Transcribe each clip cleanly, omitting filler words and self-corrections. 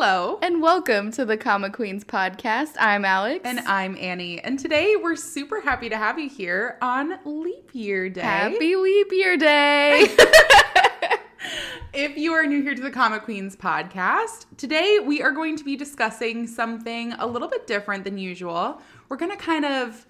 Hello. And welcome to the Comma Queens podcast. I'm Alex. And I'm Annie. And today we're super happy to have you here on Leap Year Day. Happy Leap Year Day. If you are new here to the Comma Queens podcast, today we are going to be discussing something a little bit different than usual. We're going to kind of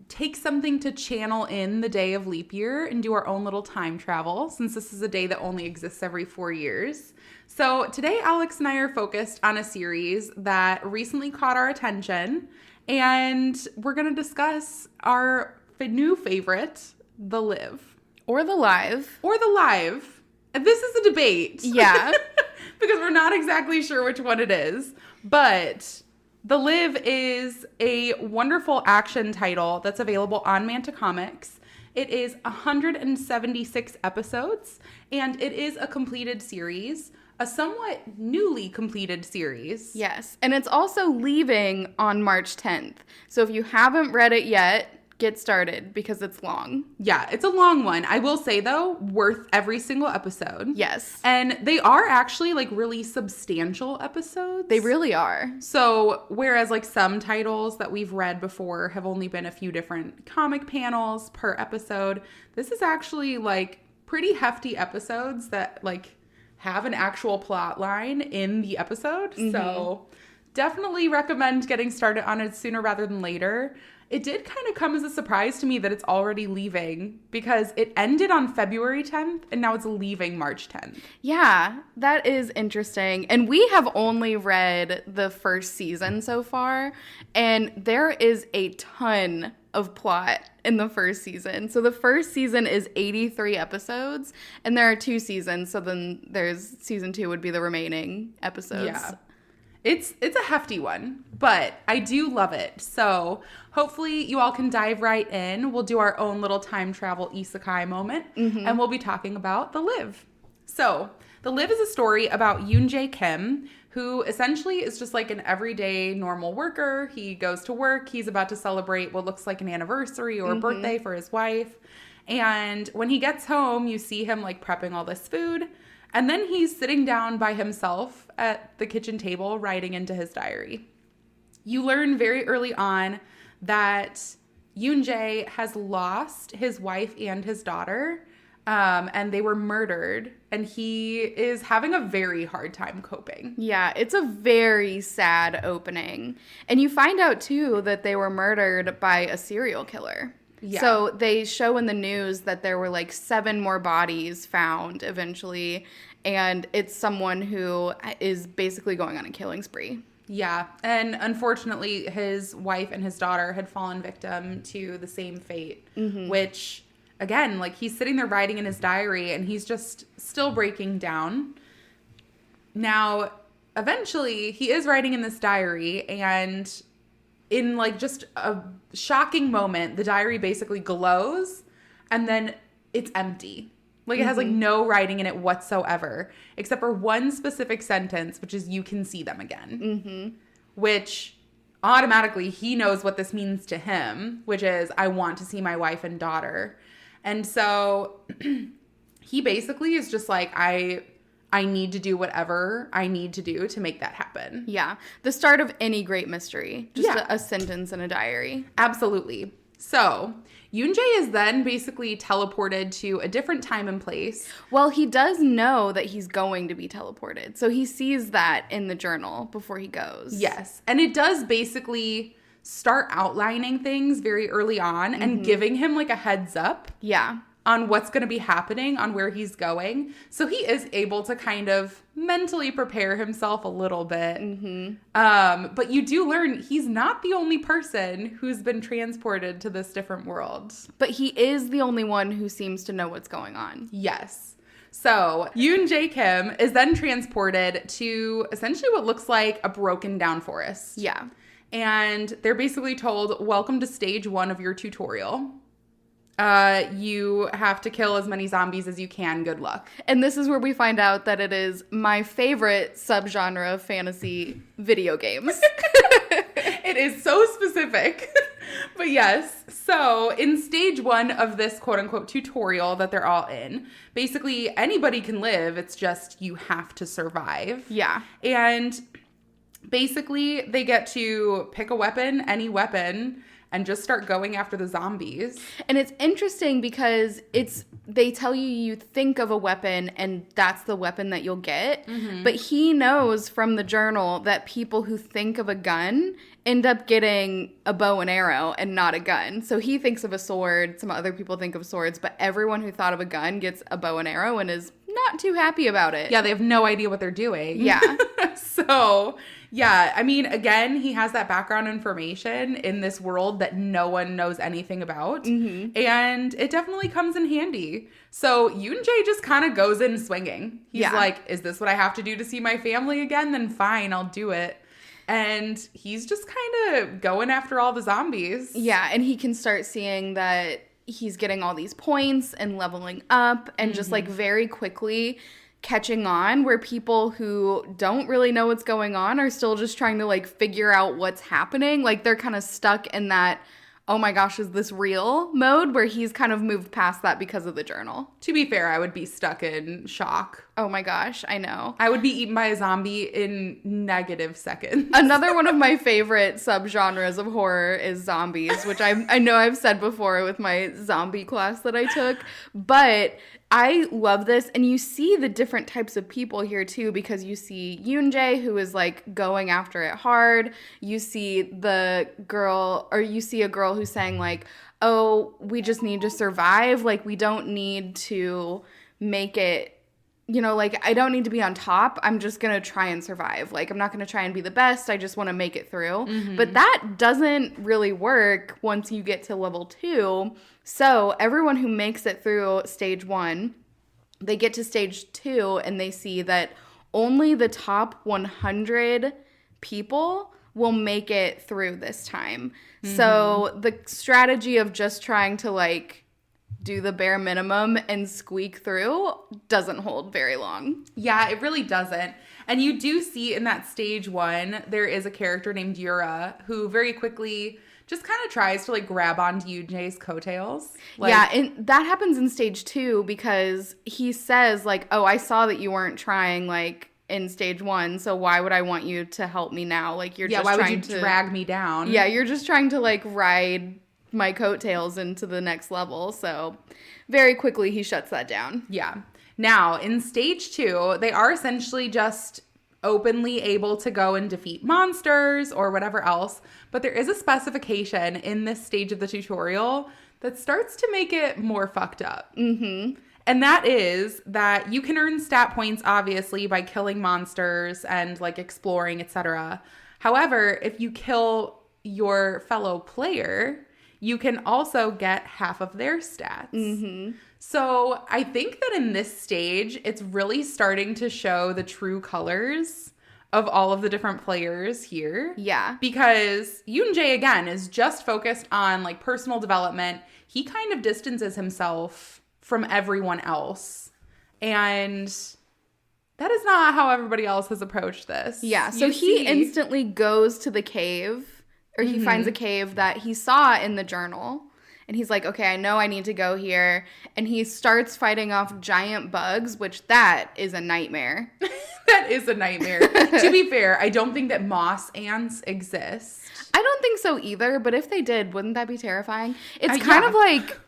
take something to channel in the day of leap year and do our own little time travel, since this is a day that only exists every 4 years. So today, Alex and I are focused on a series that recently caught our attention, and we're going to discuss our new favorite, The Live. Or The Live. Or The Live. And this is a debate. Yeah. Because we're not exactly sure which one it is. But The Live is a wonderful action title that's available on Manta Comics. It is 176 episodes, and it is a completed series, a somewhat newly completed series. Yes. And it's also leaving on March 10th. So if you haven't read it yet, get started because it's long. Yeah, it's a long one. I will say, though, worth every single episode. Yes. And they are actually, like, really substantial episodes. They really are. So, whereas, like, some titles that we've read before have only been a few different comic panels per episode, this is actually, like, pretty hefty episodes that, like, have an actual plot line in the episode. Mm-hmm. So, definitely recommend getting started on it sooner rather than later. It did kind of come as a surprise to me that it's already leaving, because it ended on February 10th and now it's leaving March 10th. Yeah, that is interesting. And we have only read the first season so far, and there is a ton of plot in the first season. So the first season is 83 episodes, and there are 2 seasons, so then there's season 2 would be the remaining episodes. Yeah. It's a hefty one, but I do love it. So hopefully you all can dive right in. We'll do our own little time travel isekai moment, and we'll be talking about The Live. So The Live is a story about Yoon Jae Kim, who essentially is just like an everyday normal worker. He goes to work. He's about to celebrate what looks like an anniversary or a birthday for his wife. And when he gets home, you see him like prepping all this food. And then he's sitting down by himself at the kitchen table, writing into his diary. You learn very early on that Yoon Jae has lost his wife and his daughter, and they were murdered, and he is having a very hard time coping. Yeah, it's a very sad opening. And you find out, too, that they were murdered by a serial killer. Yeah. So they show in the news that there were like 7 more bodies found eventually, and it's someone who is basically going on a killing spree. Yeah, and unfortunately his wife and his daughter had fallen victim to the same fate, which, again, like, he's sitting there writing in his diary and he's just still breaking down. Now, eventually he is writing in this diary, and in like just a shocking moment, the diary basically glows and then it's empty. Like, it has like no writing in it whatsoever, except for one specific sentence, which is "you can see them again," which automatically he knows what this means to him, which is, I want to see my wife and daughter. And so he basically is just like, I need to do whatever I need to do to make that happen. Yeah. The start of any great mystery. Just a sentence in a diary. Absolutely. So Yoon Jae is then basically teleported to a different time and place. Well, he does know that he's going to be teleported. So he sees that in the journal before he goes. Yes. And it does basically start outlining things very early on and giving him like a heads up. Yeah. On what's going to be happening, on where he's going. So he is able to kind of mentally prepare himself a little bit. But you do learn he's not the only person who's been transported to this different world. But he is the only one who seems to know what's going on. Yes. So Yoon Jae Kim is then transported to essentially what looks like a broken down forest. Yeah. And they're basically told, welcome to stage 1 of your tutorial. You have to kill as many zombies as you can. Good luck. And this is where we find out that it is my favorite subgenre of fantasy video games. It is so specific. But yes, so in stage 1 of this quote-unquote tutorial that they're all in, basically anybody can live. It's just you have to survive. Yeah. And basically, they get to pick a weapon, any weapon, and just start going after the zombies. And it's interesting because they tell you think of a weapon and that's the weapon that you'll get. Mm-hmm. But he knows from the journal that people who think of a gun end up getting a bow and arrow and not a gun. So he thinks of a sword. Some other people think of swords. But everyone who thought of a gun gets a bow and arrow and is not too happy about it. Yeah, they have no idea what they're doing. Yeah. So, yeah, I mean, again, he has that background information in this world that no one knows anything about. Mm-hmm. And it definitely comes in handy. So Yoon-jae just kind of goes in swinging. He's like, is this what I have to do to see my family again? Then fine, I'll do it. And he's just kind of going after all the zombies. Yeah, and he can start seeing that he's getting all these points and leveling up and just like very quickly catching on, where people who don't really know what's going on are still just trying to like figure out what's happening. Like they're kind of stuck in that, oh my gosh, is this real mode, where he's kind of moved past that because of the journal. To be fair, I would be stuck in shock. Oh my gosh, I know. I would be eaten by a zombie in negative seconds. Another one of my favorite subgenres of horror is zombies, which I know I've said before with my zombie class that I took, but I love this. And you see the different types of people here too, because you see Yoon-jae, who is like going after it hard. You see the girl, or you see a girl who's saying like, oh, we just need to survive. Like we don't need to make it, you know, like, I don't need to be on top. I'm just going to try and survive. Like, I'm not going to try and be the best. I just want to make it through. Mm-hmm. But that doesn't really work once you get to level 2. So everyone who makes it through stage 1, they get to stage 2 and they see that only the top 100 people will make it through this time. Mm-hmm. So the strategy of just trying to, like, do the bare minimum and squeak through doesn't hold very long. Yeah, it really doesn't. And you do see in that stage 1, there is a character named Yura who very quickly just kind of tries to like grab onto Yoon-jae's coattails. Like, yeah, and that happens in stage 2 because he says like, oh, I saw that you weren't trying like in stage 1, so why would I want you to help me now? Like you're just why trying would you drag me down? Yeah, you're just trying to like ride my coattails into the next level. So very quickly he shuts that down. Yeah. Now in stage 2, they are essentially just openly able to go and defeat monsters or whatever else. But there is a specification in this stage of the tutorial that starts to make it more fucked up. Mm-hmm. And that is that you can earn stat points, obviously, by killing monsters and like exploring, etc. However, if you kill your fellow player, you can also get half of their stats. Mm-hmm. So I think that in this stage, it's really starting to show the true colors of all of the different players here. Yeah. Because Yoon-jae, again, is just focused on like personal development. He kind of distances himself from everyone else. And that is not how everybody else has approached this. Yeah. So he instantly goes to the cave. Or he finds a cave that he saw in the journal. And he's like, okay, I know I need to go here. And he starts fighting off giant bugs, which that is a nightmare. That is a nightmare. To be fair, I don't think that moss ants exist. I don't think so either. But if they did, wouldn't that be terrifying? It's kind of like,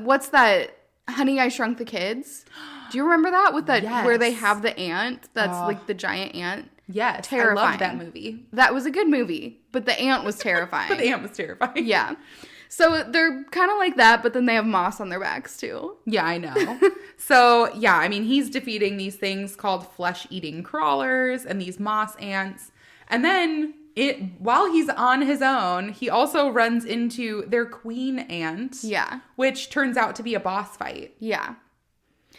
what's that? Honey, I Shrunk the Kids. Do you remember that? With that, yes. Where they have the ant that's like the giant ant. Yes, terrifying. I loved that movie. That was a good movie, but the ant was terrifying. But the ant was terrifying. Yeah. So they're kind of like that, but then they have moss on their backs too. Yeah, I know. So, yeah, I mean, he's defeating these things called flesh-eating crawlers and these moss ants. And then while he's on his own, he also runs into their queen ant. Yeah. Which turns out to be a boss fight. Yeah.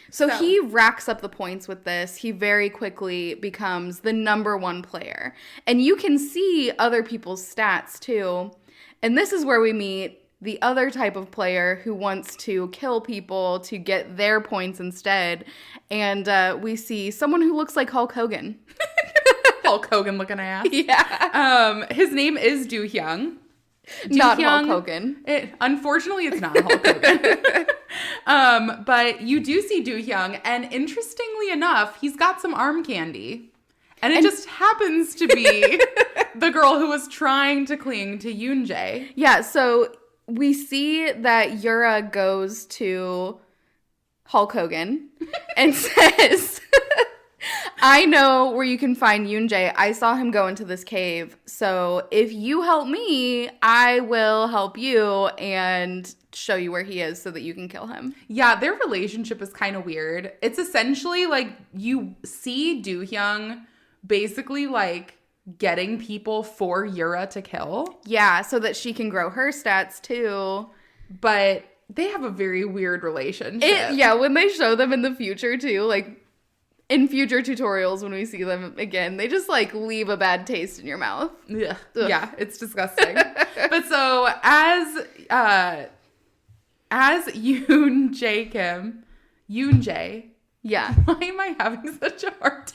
So he racks up the points with this. He very quickly becomes the #1 player. And you can see other people's stats too. And this is where we meet the other type of player who wants to kill people to get their points instead. And we see someone who looks like Hulk Hogan. Hulk Hogan looking ass. Yeah. His name is Do-hyung. Not Hulk Hogan. Unfortunately, it's not Hulk Hogan. But you do see Do-hyung, and interestingly enough, he's got some arm candy. And it just happens to be the girl who was trying to cling to Yoonjae. Yeah, so we see that Yura goes to Hulk Hogan and says, I know where you can find Yoonjae. I saw him go into this cave. So if you help me, I will help you and show you where he is so that you can kill him. Yeah, their relationship is kind of weird. It's essentially like you see Do-hyung basically like getting people for Yura to kill. Yeah, so that she can grow her stats too. But they have a very weird relationship. Yeah, when they show them in the future too, like in future tutorials when we see them again, they just like leave a bad taste in your mouth. Yeah, yeah, it's disgusting. But so as Yoonjae Kim, Yeah. why am I having such a hard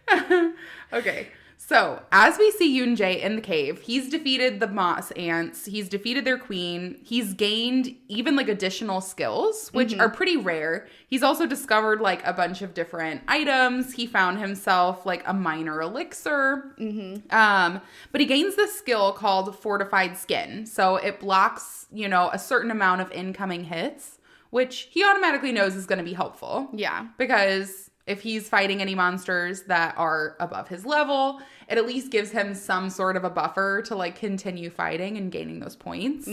time? Okay. So, as we see Yoonjae in the cave, he's defeated the moss ants. He's defeated their queen. He's gained even like additional skills, which are pretty rare. He's also discovered like a bunch of different items. He found himself like a minor elixir. But he gains this skill called Fortified Skin. So it blocks, a certain amount of incoming hits, which he automatically knows is going to be helpful. Yeah. Because if he's fighting any monsters that are above his level, it at least gives him some sort of a buffer to like continue fighting and gaining those points.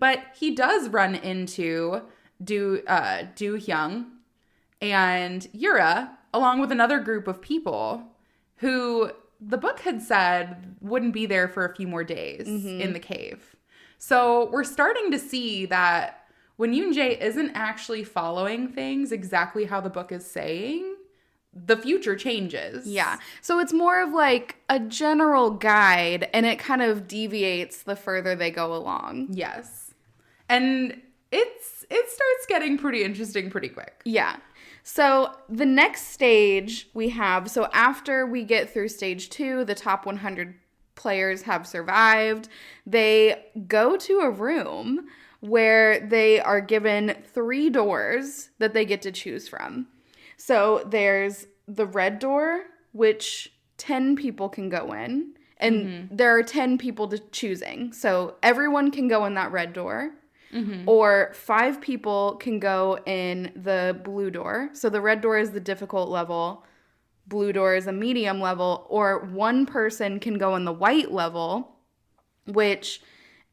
But he does run into Do-hyung and Yura along with another group of people who the book had said wouldn't be there for a few more days in the cave. So we're starting to see that when Yoonjae isn't actually following things exactly how the book is saying, the future changes. Yeah. So it's more of like a general guide, and it kind of deviates the further they go along. Yes. And it starts getting pretty interesting pretty quick. Yeah. So the next stage we have, so after we get through stage 2, the top 100 players have survived. They go to a room where they are given 3 doors that they get to choose from. So there's the red door, which 10 people can go in. And there are 10 people to choosing. So everyone can go in that red door. Or 5 people can go in the blue door. So the red door is the difficult level. Blue door is a medium level. Or 1 person can go in the white level, which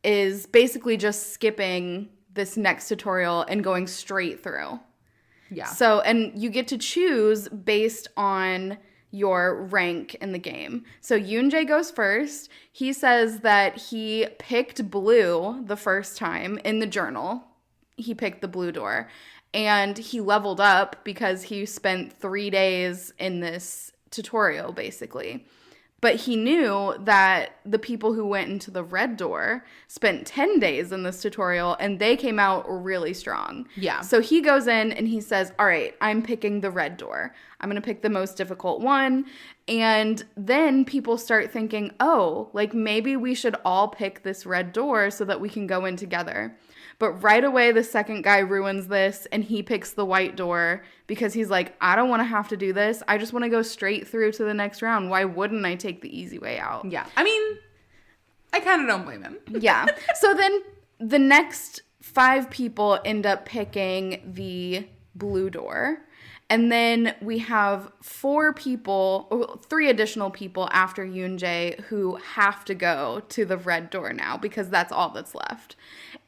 is basically just skipping this next tutorial and going straight through. Yeah. So, and you get to choose based on your rank in the game. So Yoonjae goes first. He says that he picked blue the first time in the journal. He picked the blue door. And he leveled up because he spent 3 days in this tutorial, basically. But he knew that the people who went into the red door spent 10 days in this tutorial, and they came out really strong. Yeah. So he goes in and he says, all right, I'm picking the red door. I'm going to pick the most difficult one. And then people start thinking, oh, like maybe we should all pick this red door so that we can go in together. But right away, the second guy ruins this, and he picks the white door because he's like, I don't want to have to do this. I just want to go straight through to the next round. Why wouldn't I take the easy way out? Yeah. I mean, I kind of don't blame him. Yeah. So then the next 5 people end up picking the blue door. And then we have 3 additional people after Yoonjae who have to go to the red door now because that's all that's left.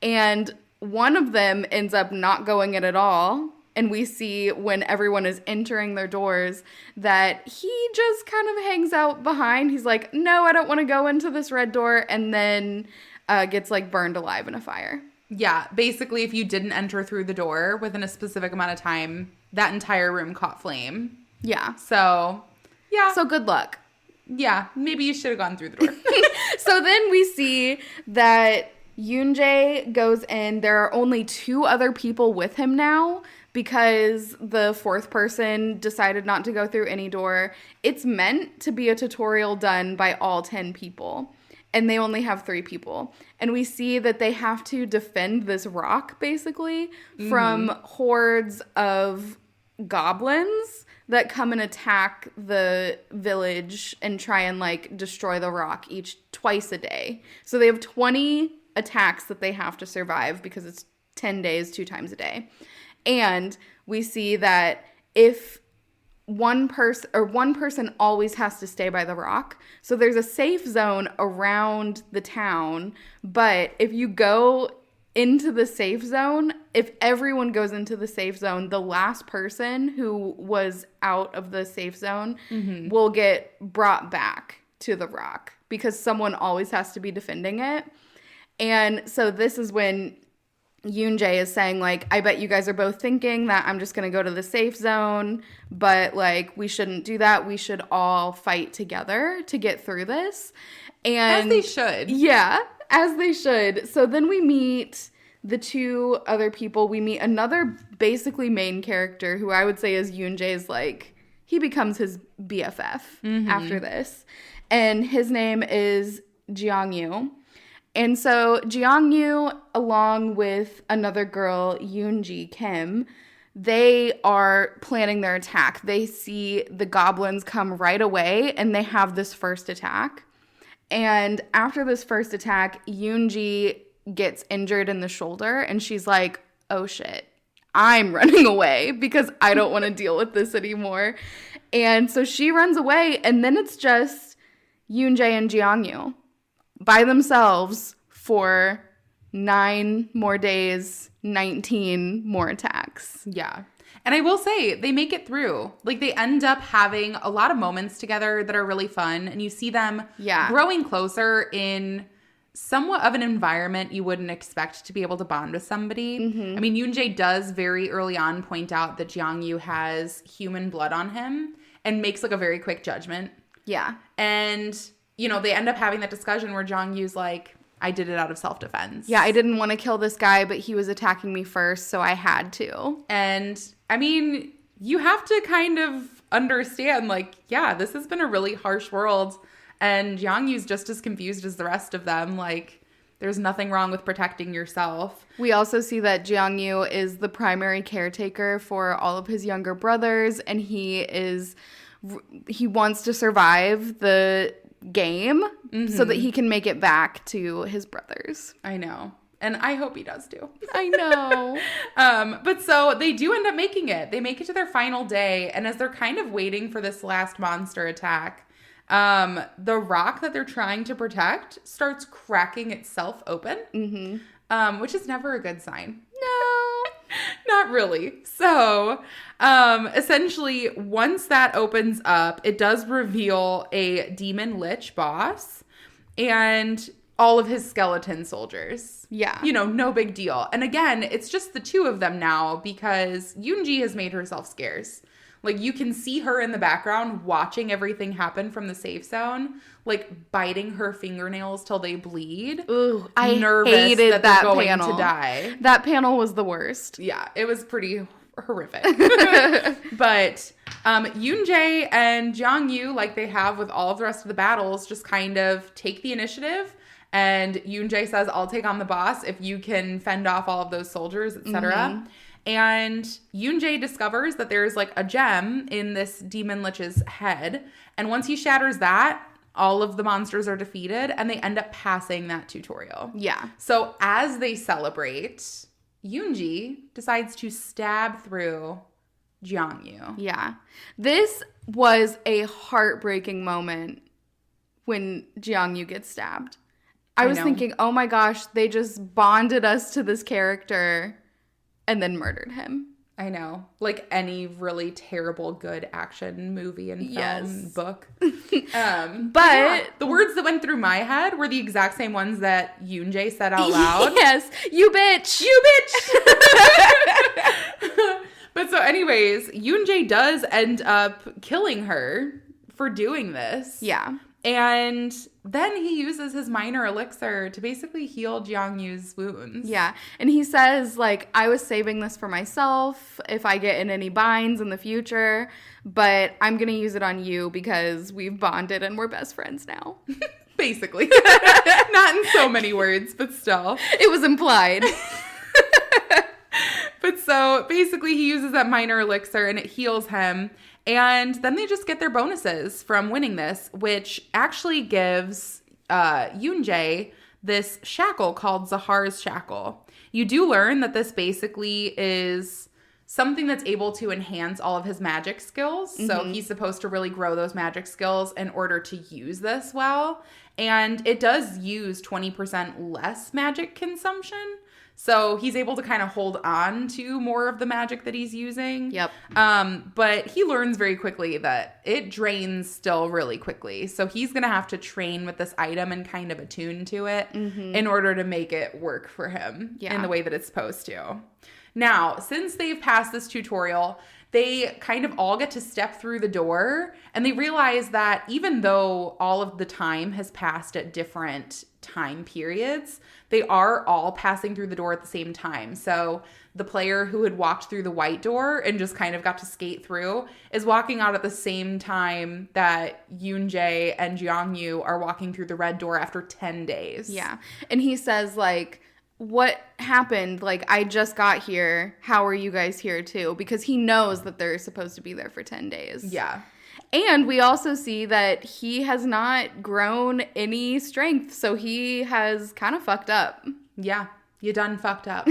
And one of them ends up not going in at all. And we see when everyone is entering their doors that he just kind of hangs out behind. He's like, no, I don't want to go into this red door. And then gets like burned alive in a fire. Yeah. Basically, if you didn't enter through the door within a specific amount of time, that entire room caught flame. Yeah. So, yeah. So good luck. Yeah. Maybe you should have gone through the door. So then we see that Yoonjae goes in. There are only 2 other people with him now because the 4th person decided not to go through any door. It's meant to be a tutorial done by all 10 people, and they only have 3 people. And we see that they have to defend this rock, basically, from hordes of goblins that come and attack the village and try and like destroy the rock twice a day. So they have 20 attacks that they have to survive because it's 10 days, 2 times a day. And we see that if one person always has to stay by the rock. So there's a safe zone around the town, but if you go into the safe zone, if everyone goes into the safe zone, the last person who was out of the safe zone will get brought back to the rock because someone always has to be defending it. And so this is when Yoon-jae is saying, like, I bet you guys are both thinking that I'm just going to go to the safe zone, but, like, we shouldn't do that. We should all fight together to get through this. And as they should. Yeah, as they should. So then we meet the 2 other people. We meet another basically main character who I would say is Yoon-jae's, like, he becomes his BFF after this. And his name is Jeong-yu. And so Jeong-yu, along with another girl, Yoon-ji Kim, they are planning their attack. They see the goblins come right away, and they have this first attack. And after this first attack, Yoon-ji gets injured in the shoulder, and she's like, oh shit, I'm running away because I don't want to deal with this anymore. And so she runs away, and then it's just Yoon-jae and Jeong-yu by themselves for 9 more days, 19 more attacks. Yeah. And I will say, they make it through. Like, they end up having a lot of moments together that are really fun. And you see them growing closer in somewhat of an environment you wouldn't expect to be able to bond with somebody. I mean, Yoon-jae does very early on point out that Jeong-yu has human blood on him and makes, like, a very quick judgment. Yeah. And, you know, they end up having that discussion where Jeong-yu's like, I did it out of self-defense. Yeah, I didn't want to kill this guy, but he was attacking me first, so I had to. And, I mean, you have to kind of understand, like, yeah, this has been a really harsh world, and Jeong-yu's just as confused as the rest of them. Like, there's nothing wrong with protecting yourself. We also see that Jeong-yu is the primary caretaker for all of his younger brothers, and he wants to survive the game so that he can make it back to his brothers. I know. And I hope he does too. I know. But so they do end up making it. They make it to their final day. And as they're kind of waiting for this last monster attack, the rock that they're trying to protect starts cracking itself open, which is never a good sign. No. Not really. So, essentially, once that opens up, it does reveal a demon lich boss and all of his skeleton soldiers. Yeah. You know, no big deal. And again, it's just the 2 of them now because Yoon-ji has made herself scarce. Like, you can see her in the background watching everything happen from the safe zone, like, biting her fingernails till they bleed. Ooh, I nervous hated that that they're going panel. to die. That panel was the worst. Yeah, it was pretty horrific. But Yoon-jae and Jeong-yu, like they have with all of the rest of the battles, just kind of take the initiative. And Yoon-jae says, I'll take on the boss if you can fend off all of those soldiers, etc. And Yoon-jae discovers that there's like a gem in this demon lich's head. And once he shatters that, all of the monsters are defeated and they end up passing that tutorial. Yeah. So as they celebrate, Yoon-ji decides to stab through Jeong-yu. Yeah. This was a heartbreaking moment when Jeong-yu gets stabbed. I was thinking, oh my gosh, they just bonded us to this character and then murdered him. I know. Like any really terrible good action movie and film book. But yeah, the words that went through my head were the exact same ones that Yoon-jae said out loud. Yes. You bitch. You bitch. But so anyways, Yoon-jae does end up killing her for doing this. Yeah. And then he uses his minor elixir to basically heal Jeong-yu's wounds. Yeah. And he says, like, I was saving this for myself if I get in any binds in the future, but I'm going to use it on you because we've bonded and we're best friends now. Basically. Not in so many words, but still. It was implied. But so basically he uses that minor elixir and it heals him. And then they just get their bonuses from winning this, which actually gives Yoonjae this shackle called Zahar's Shackle. You do learn that this basically is something that's able to enhance all of his magic skills. So he's supposed to really grow those magic skills in order to use this well. And it does use 20% less magic consumption. So he's able to kind of hold on to more of the magic that he's using. Yep. But he learns very quickly that it drains still really quickly. So he's going to have to train with this item and kind of attune to it in order to make it work for him in the way that it's supposed to. Now, since they've passed this tutorial, they kind of all get to step through the door and they realize that even though all of the time has passed at different time periods, they are all passing through the door at the same time. So the player who had walked through the white door and just kind of got to skate through is walking out at the same time that Yoonjae and Jeongyu are walking through the red door after 10 days. Yeah. And he says, like, what happened? Like, I just got here. How are you guys here too? Because he knows that they're supposed to be there for 10 days. Yeah. And we also see that he has not grown any strength. So he has kind of fucked up. Yeah. You done fucked up.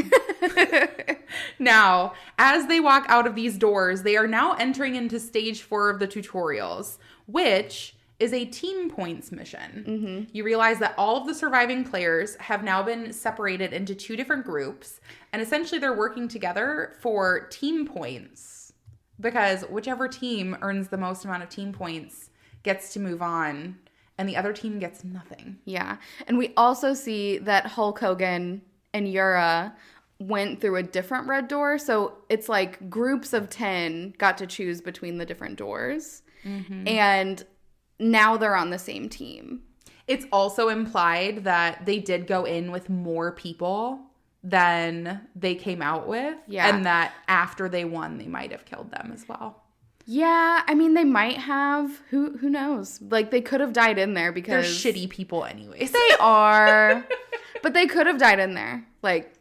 Now, as they walk out of these doors, they are now entering into stage 4 of the tutorials, which is a team points mission. You realize that all of the surviving players have now been separated into 2 different groups, and essentially they're working together for team points because whichever team earns the most amount of team points gets to move on, and the other team gets nothing. Yeah. And we also see that Hulk Hogan and Yura went through a different red door, so it's like groups of 10 got to choose between the different doors. And now they're on the same team. It's also implied that they did go in with more people than they came out with. Yeah. And that after they won, they might have killed them as well. Yeah, I mean, they might have. Who knows? Like, they could have died in there because... They're shitty people anyways. They are. But they could have died in there. Like,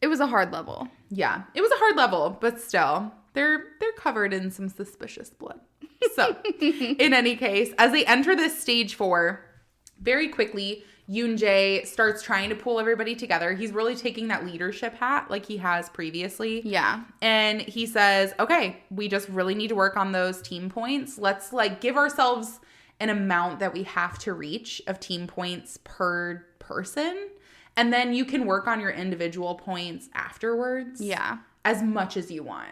it was a hard level. Yeah, it was a hard level, but still, they're covered in some suspicious blood. So, in any case, as they enter this stage 4, very quickly, Yoonjae starts trying to pull everybody together. He's really taking that leadership hat like he has previously. Yeah. And he says, okay, we just really need to work on those team points. Let's like give ourselves an amount that we have to reach of team points per person. And then you can work on your individual points afterwards. Yeah. As much as you want.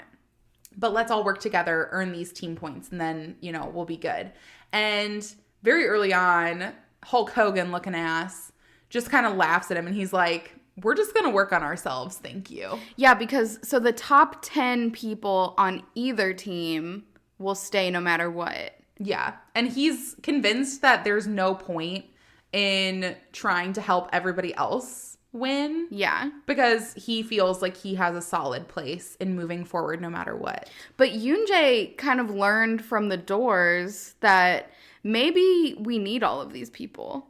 But let's all work together, earn these team points, and then, you know, we'll be good. And very early on, Hulk Hogan looking ass just kind of laughs at him and he's like, we're just going to work on ourselves. Thank you. Yeah, because so the top 10 people on either team will stay no matter what. Yeah. And he's convinced that there's no point in trying to help everybody else win. Yeah. Because he feels like he has a solid place in moving forward no matter what. But Yoonjae kind of learned from the doors that maybe we need all of these people.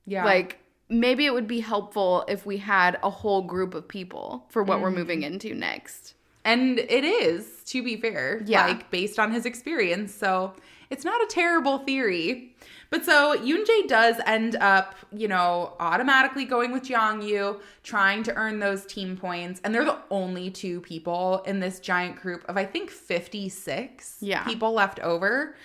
Yeah. Like, maybe it would be helpful if we had a whole group of people for what we're moving into next. And it is, to be fair. Yeah. Like, based on his experience. So, it's not a terrible theory. But so, Yoonjae does end up, you know, automatically going with Jeongyu, trying to earn those team points. And they're the only 2 people in this giant group of, I think, 56 people left over.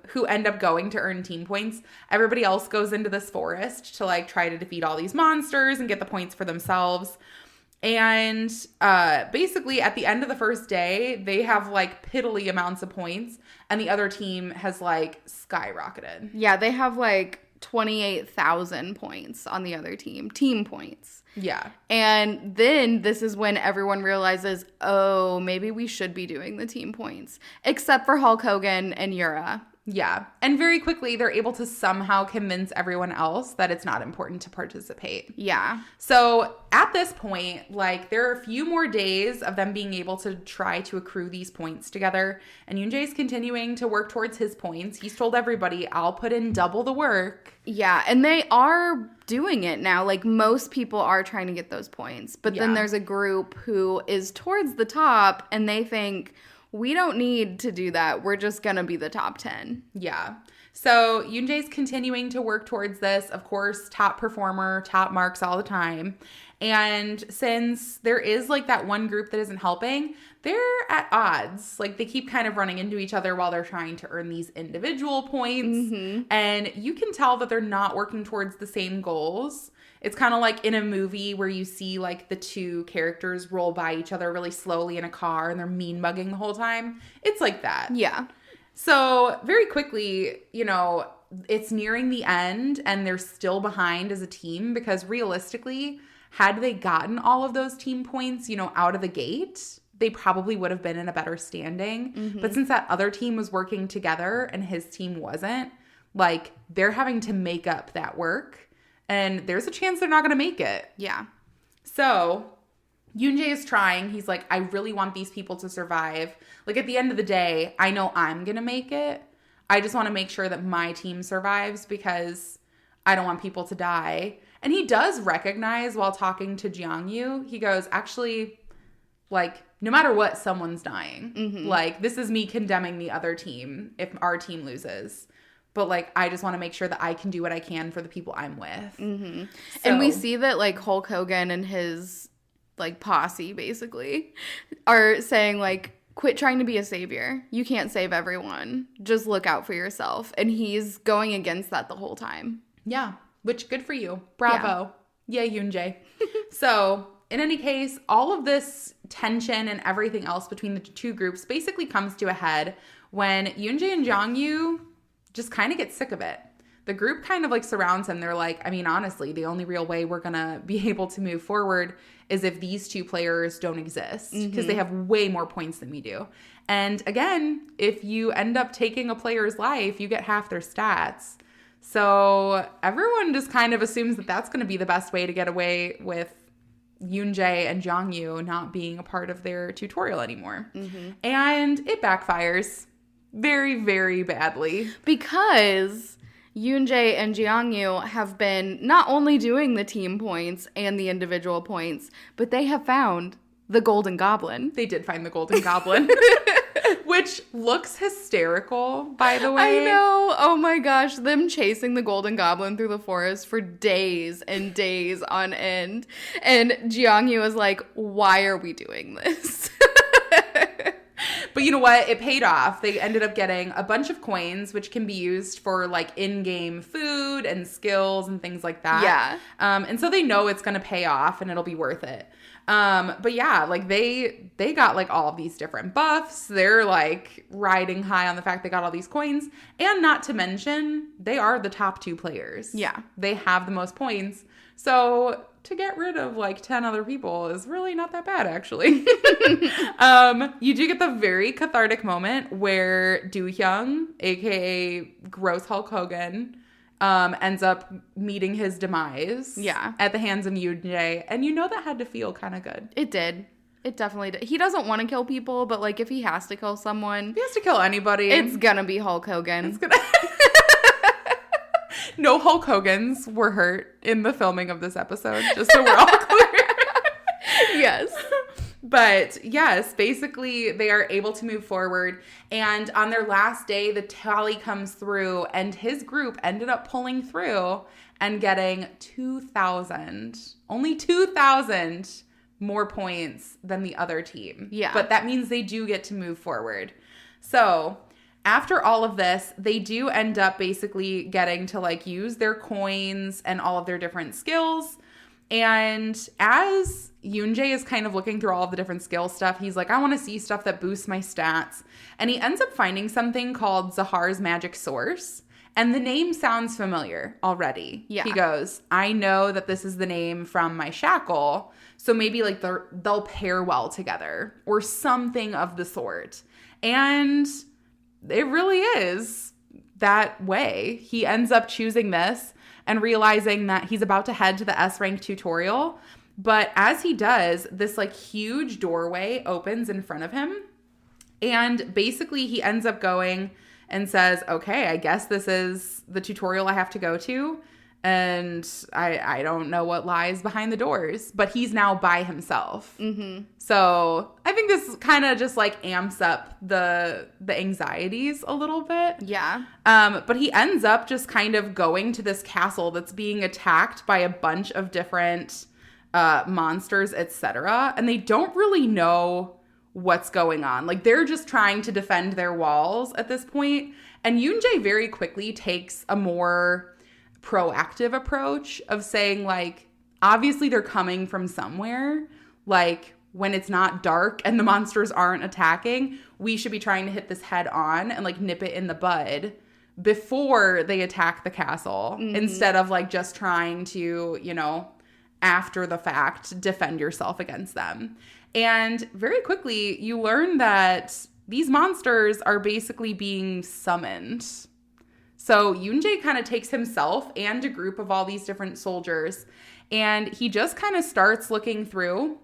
Who end up going to earn team points. Everybody else goes into this forest to like try to defeat all these monsters and get the points for themselves. And basically at the end of the first day, they have like piddly amounts of points and the other team has like skyrocketed. Yeah, they have like 28,000 points on the other team points. Yeah. And then this is when everyone realizes, oh, maybe we should be doing the team points. Except for Hulk Hogan and Yura. Yeah. And very quickly, they're able to somehow convince everyone else that it's not important to participate. Yeah. So at this point, like, there are a few more days of them being able to try to accrue these points together. And Yoonjae's continuing to work towards his points. He's told everybody, I'll put in double the work. Yeah, and they are doing it now. Like, most people are trying to get those points. But then there's a group who is towards the top, and they think, we don't need to do that. We're just going to be the top 10. Yeah. So Yoonjae's continuing to work towards this. Of course, top performer, top marks all the time. And since there is like that one group that isn't helping, they're at odds. Like, they keep kind of running into each other while they're trying to earn these individual points. Mm-hmm. And you can tell that they're not working towards the same goals. It's kind of like in a movie where you see like the two characters roll by each other really slowly in a car and they're mean mugging the whole time. It's like that. Yeah. So very quickly, you know, it's nearing the end and they're still behind as a team because realistically, had they gotten all of those team points, you know, out of the gate, they probably would have been in a better standing. Mm-hmm. But since that other team was working together and his team wasn't, like, they're having to make up that work. And there's a chance they're not going to make it. Yeah. So Yoonjae is trying. He's like, I really want these people to survive. Like, at the end of the day, I know I'm going to make it. I just want to make sure that my team survives because I don't want people to die. And he does recognize while talking to Jeongyu, he goes, actually, like, no matter what, someone's dying. Mm-hmm. Like, this is me condemning the other team if our team loses. But, like, I just want to make sure that I can do what I can for the people I'm with. Mm-hmm. So, and we see that, like, Hulk Hogan and his, like, posse, basically, are saying, like, quit trying to be a savior. You can't save everyone. Just look out for yourself. And he's going against that the whole time. Yeah, which, good for you. Bravo. Yeah, Yoonjae. So, in any case, all of this tension and everything else between the two groups basically comes to a head when Yoonjae and Jeongyu just kind of get sick of it. The group kind of like surrounds him. They're like, I mean, honestly, the only real way we're going to be able to move forward is if these two players don't exist because they have way more points than we do. And again, if you end up taking a player's life, you get half their stats. So everyone just kind of assumes that that's going to be the best way to get away with Yoonjae and Jeongyu not being a part of their tutorial anymore. Mm-hmm. And it backfires very, very badly. Because Yoonjae and Jeongyu have been not only doing the team points and the individual points, but they have found the Golden Goblin. They did find the Golden Goblin. Which looks hysterical, by the way. I know. Oh my gosh. Them chasing the Golden Goblin through the forest for days and days on end. And Jeongyu was like, why are we doing this? But you know what? It paid off. They ended up getting a bunch of coins, which can be used for like in-game food and skills and things like that. Yeah. And so they know it's going to pay off and it'll be worth it. But yeah, like they got like all of these different buffs. They're like riding high on the fact they got all these coins. And not to mention, they are the top two players. Yeah. They have the most points. So to get rid of like 10 other people is really not that bad, actually. You do get the very cathartic moment where Do-hyung, aka Gross Hulk Hogan, ends up meeting his demise at the hands of Yoonjae. And you know that had to feel kind of good. It did. It definitely did. He doesn't want to kill people, but like if he has to kill someone. If he has to kill anybody. It's gonna be Hulk Hogan. It's gonna... No Hulk Hogans were hurt in the filming of this episode, just so we're all clear. Yes. But yes, basically they are able to move forward. And on their last day, the tally comes through and his group ended up pulling through and getting 2,000. Only 2,000 more points than the other team. Yeah. But that means they do get to move forward. So after all of this, they do end up basically getting to like use their coins and all of their different skills. And as Yoonjae is kind of looking through all of the different skill stuff, he's like, I want to see stuff that boosts my stats. And he ends up finding something called Zahar's Magic Source. And the name sounds familiar already. Yeah. He goes, I know that this is the name from my shackle. So maybe like they'll pair well together or something of the sort. And it really is. that way. He ends up choosing this and realizing that he's about to head to the S rank tutorial. But as he does, this like huge doorway opens in front of him. And basically he ends up going and says, okay, I guess this is the tutorial I have to go to. And I don't know what lies behind the doors, but he's now by himself. Mm-hmm. So I think this kind of just like amps up the anxieties a little bit. Yeah. But he ends up just kind of going to this castle that's being attacked by a bunch of different monsters, etc. And they don't really know what's going on. Like they're just trying to defend their walls at this point. And Yoonjae very quickly takes a more proactive approach of saying like, obviously they're coming from somewhere. Like when it's not dark and the monsters aren't attacking, we should be trying to hit this head on and like nip it in the bud before they attack the castle, instead of like just trying to, you know, after the fact, defend yourself against them. And very quickly you learn that these monsters are basically being summoned. So Yoonjae kind of takes himself and a group of all these different soldiers, and he just kind of starts looking through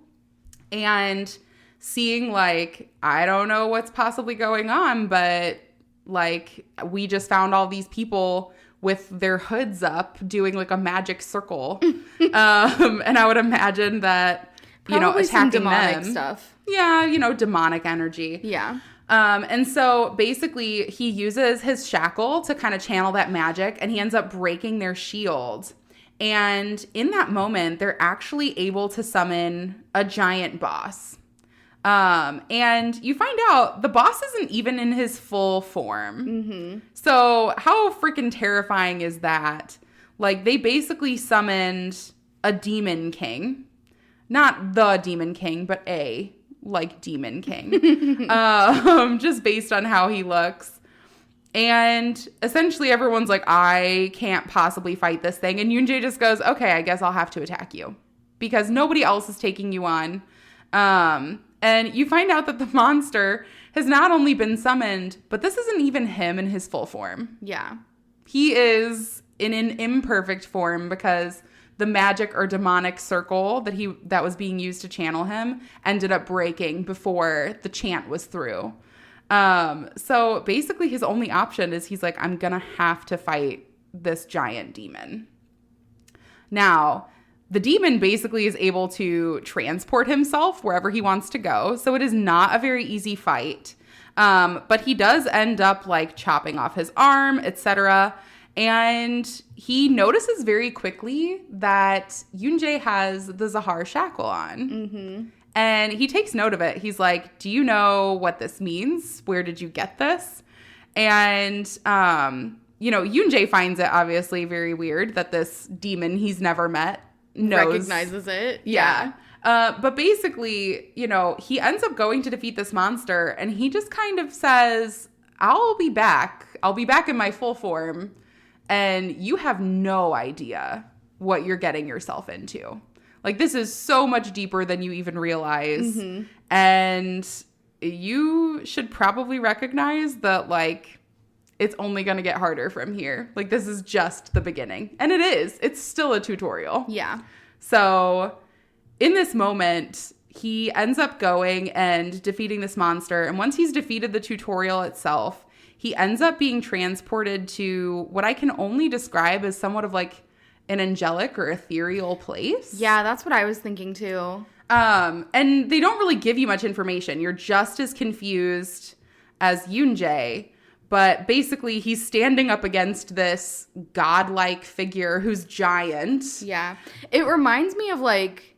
and seeing like, I don't know what's possibly going on, but like we just found all these people with their hoods up doing like a magic circle. And I would imagine that, you know, Probably some attacking demonic them. stuff. Yeah, you know, demonic energy. Yeah. And so basically he uses his shackle to kind of channel that magic, and he ends up breaking their shield. And in that moment, they're actually able to summon a giant boss. And you find out the boss isn't even in his full form. Mm-hmm. So how freaking terrifying is that? Like they basically summoned a demon king, not the demon king, but a like demon king, just based on how he looks. And essentially everyone's like, I can't possibly fight this thing. And Yoonjae just goes, okay, I guess I'll have to attack you because nobody else is taking you on. And you find out that the monster has not only been summoned, but this isn't even him in his full form. Yeah. He is in an imperfect form because the magic or demonic circle that was being used to channel him ended up breaking before the chant was through. So basically his only option is he's like, I'm going to have to fight this giant demon. Now, the demon basically is able to transport himself wherever he wants to go. So it is not a very easy fight. But he does end up like chopping off his arm, etc. And he notices very quickly that Yoonjae has the Zahar shackle on. Mm-hmm. And he takes note of it. He's like, do you know what this means? Where did you get this? And, you know, Yoonjae finds it obviously very weird that this demon he's never met recognizes it. Yeah. But basically, you know, he ends up going to defeat this monster, and he just kind of says, I'll be back. I'll be back in my full form. And you have no idea what you're getting yourself into. Like, this is so much deeper than you even realize. Mm-hmm. And you should probably recognize that, like, it's only going to get harder from here. Like, this is just the beginning. And it is. It's still a tutorial. Yeah. So in this moment, he ends up going and defeating this monster. And once he's defeated the tutorial itself, he ends up being transported to what I can only describe as somewhat of like an angelic or ethereal place. Yeah, that's what I was thinking too. And they don't really give you much information. You're just as confused as Yoonjae. But basically, he's standing up against this godlike figure who's giant. Yeah. It reminds me of like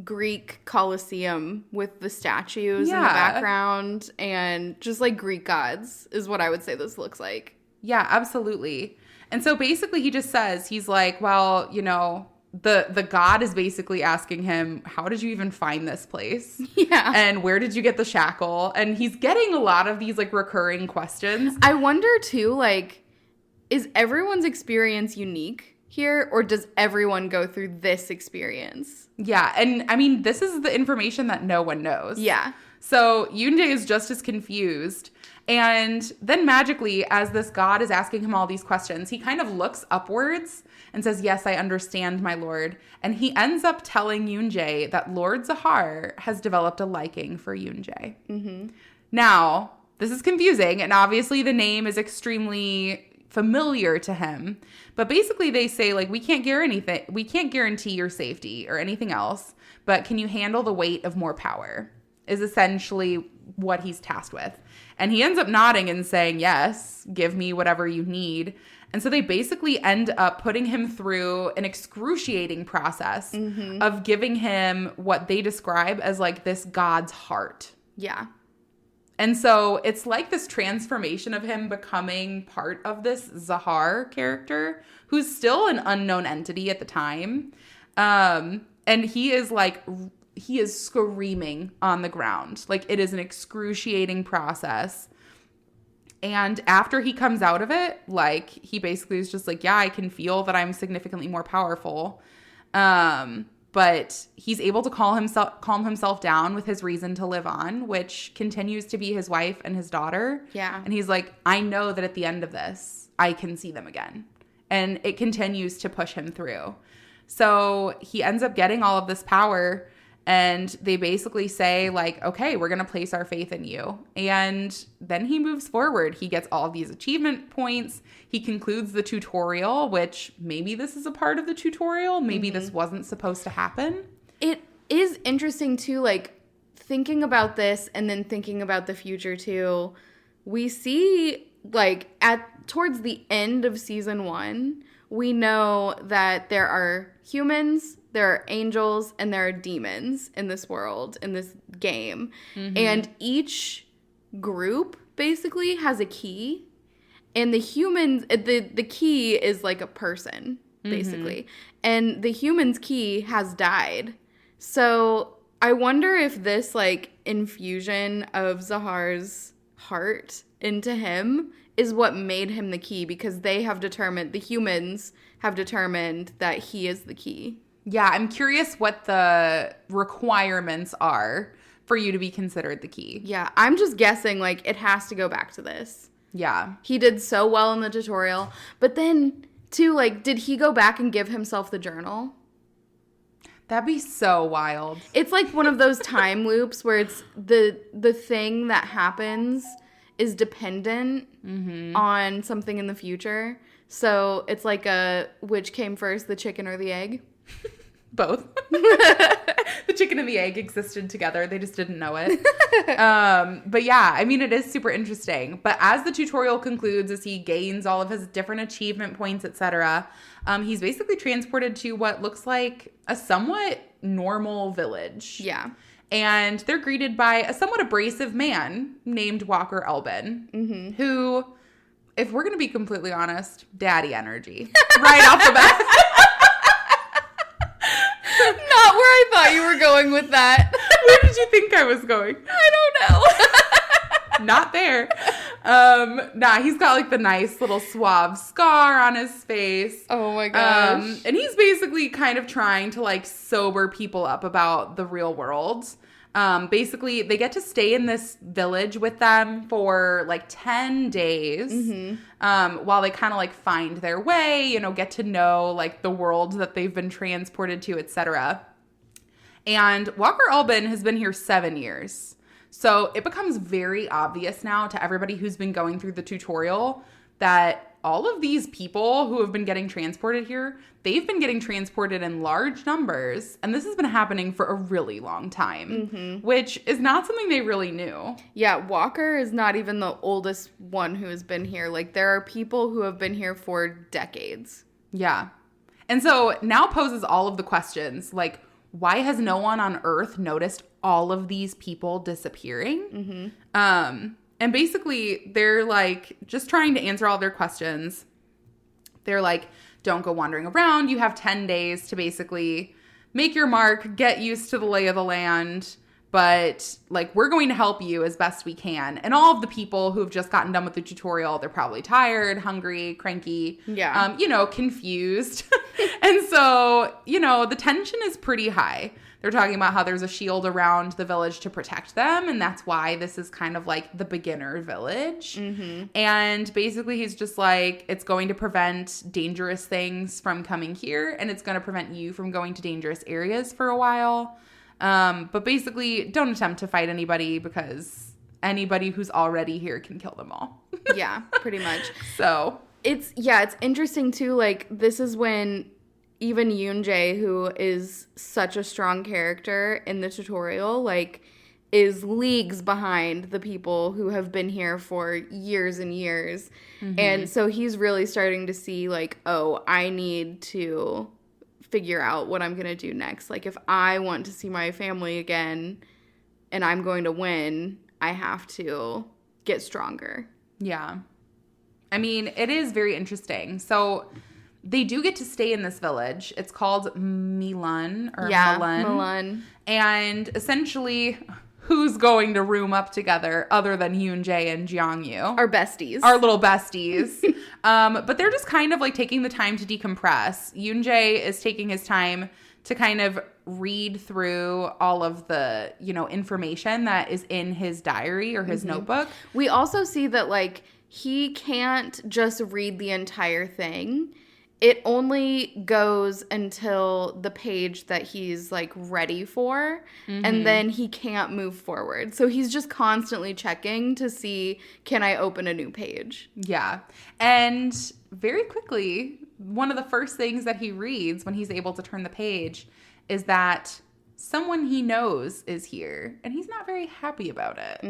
Greek Colosseum with the statues in the background and just like Greek gods is what I would say this looks like. Yeah, absolutely. And so basically he just says, he's like, well, you know, the god is basically asking him, how did you even find this place? Yeah. And where did you get the shackle? And he's getting a lot of these like recurring questions. I wonder too, like, is everyone's experience unique here, or does everyone go through this experience? Yeah. And I mean, this is the information that no one knows. Yeah. So Yoonjae is just as confused. And then magically, as this god is asking him all these questions, he kind of looks upwards and says, yes, I understand, my lord. And he ends up telling Yoonjae that Lord Zahar has developed a liking for Yoonjae. Mm-hmm. Now, this is confusing, and obviously the name is extremely familiar to him. But basically they say, like, we can't guarantee your safety or anything else, but can you handle the weight of more power? Is essentially what he's tasked with. And he ends up nodding and saying, yes, give me whatever you need. And so they basically end up putting him through an excruciating process of giving him what they describe as like this god's heart. Yeah. And so it's like this transformation of him becoming part of this Zahar character, who's still an unknown entity at the time. And he is screaming on the ground. Like, it is an excruciating process. And after he comes out of it, like, he basically is just like, yeah, I can feel that I'm significantly more powerful. But he's able to calm himself down with his reason to live on, which continues to be his wife and his daughter. Yeah. And he's like, I know that at the end of this, I can see them again. And it continues to push him through. So he ends up getting all of this power, and they basically say, like, okay, we're going to place our faith in you. And then he moves forward. He gets all of these achievement points. He concludes the tutorial, which maybe this is a part of the tutorial. Maybe this wasn't supposed to happen. It is interesting, too, like, thinking about this and then thinking about the future, too. We see, like, towards the end of season 1, we know that there are humans, there are angels, and there are demons in this world, in this game. Mm-hmm. And each group basically has a key. And the humans, the key is like a person, basically. Mm-hmm. And the human's key has died. So I wonder if this, like, infusion of Zahar's heart into him is what made him the key, because the humans have determined that he is the key. Yeah, I'm curious what the requirements are for you to be considered the key. Yeah, I'm just guessing, like, it has to go back to this. Yeah. He did so well in the tutorial. But then, too, like, did he go back and give himself the journal? That'd be so wild. It's like one of those time loops where it's the thing that happens is dependent on something in the future. So it's like which came first, the chicken or the egg? Both. The chicken and the egg existed together. They just didn't know it. But yeah, I mean, it is super interesting. But as the tutorial concludes, as he gains all of his different achievement points, etc., he's basically transported to what looks like a somewhat normal village. Yeah. And they're greeted by a somewhat abrasive man named Walker Elbin, who, if we're going to be completely honest, daddy energy right off the bat. Not where I thought you were going with that. Where did you think I was going? I don't know. Not there. He's got like the nice little suave scar on his face. Oh my gosh. And he's basically kind of trying to like sober people up about the real world. Basically, they get to stay in this village with them for like 10 days while they kind of like find their way, get to know like the world that they've been transported to, etc. And Walker Elbin has been here 7 years. So it becomes very obvious now to everybody who's been going through the tutorial that all of these people who have been getting transported here, they've been getting transported in large numbers. And this has been happening for a really long time, which is not something they really knew. Yeah, Walker is not even the oldest one who has been here. Like, there are people who have been here for decades. Yeah. And so now poses all of the questions, like, why has no one on Earth noticed all of these people disappearing? And basically, they're, like, just trying to answer all their questions. They're like, don't go wandering around. You have 10 days to basically make your mark, get used to the lay of the land, but like we're going to help you as best we can. And all of the people who've just gotten done with the tutorial, they're probably tired, hungry, cranky, confused. And so, the tension is pretty high. They're talking about how there's a shield around the village to protect them, and that's why this is kind of like the beginner village. And basically he's just like, it's going to prevent dangerous things from coming here, and it's going to prevent you from going to dangerous areas for a while. But basically, don't attempt to fight anybody because anybody who's already here can kill them all. Yeah, pretty much. So it's interesting too. Like, this is when even Yoon-jae, who is such a strong character in the tutorial, like, is leagues behind the people who have been here for years and years. And so he's really starting to see, like, oh, I need to figure out what I'm going to do next. Like, if I want to see my family again and I'm going to win, I have to get stronger. Yeah. I mean, it is very interesting. So they do get to stay in this village. It's called Milan or Milan. And essentially, who's going to room up together other than Yoon-jae and Jeongyu? Our besties. Our little besties. But they're just kind of like taking the time to decompress. Yoon-jae is taking his time to kind of read through all of the, information that is in his diary or his notebook. We also see that, like, he can't just read the entire thing. It only goes until the page that he's, like, ready for, and then he can't move forward. So he's just constantly checking to see, can I open a new page? Yeah. And very quickly, one of the first things that he reads when he's able to turn the page is that someone he knows is here, and he's not very happy about it.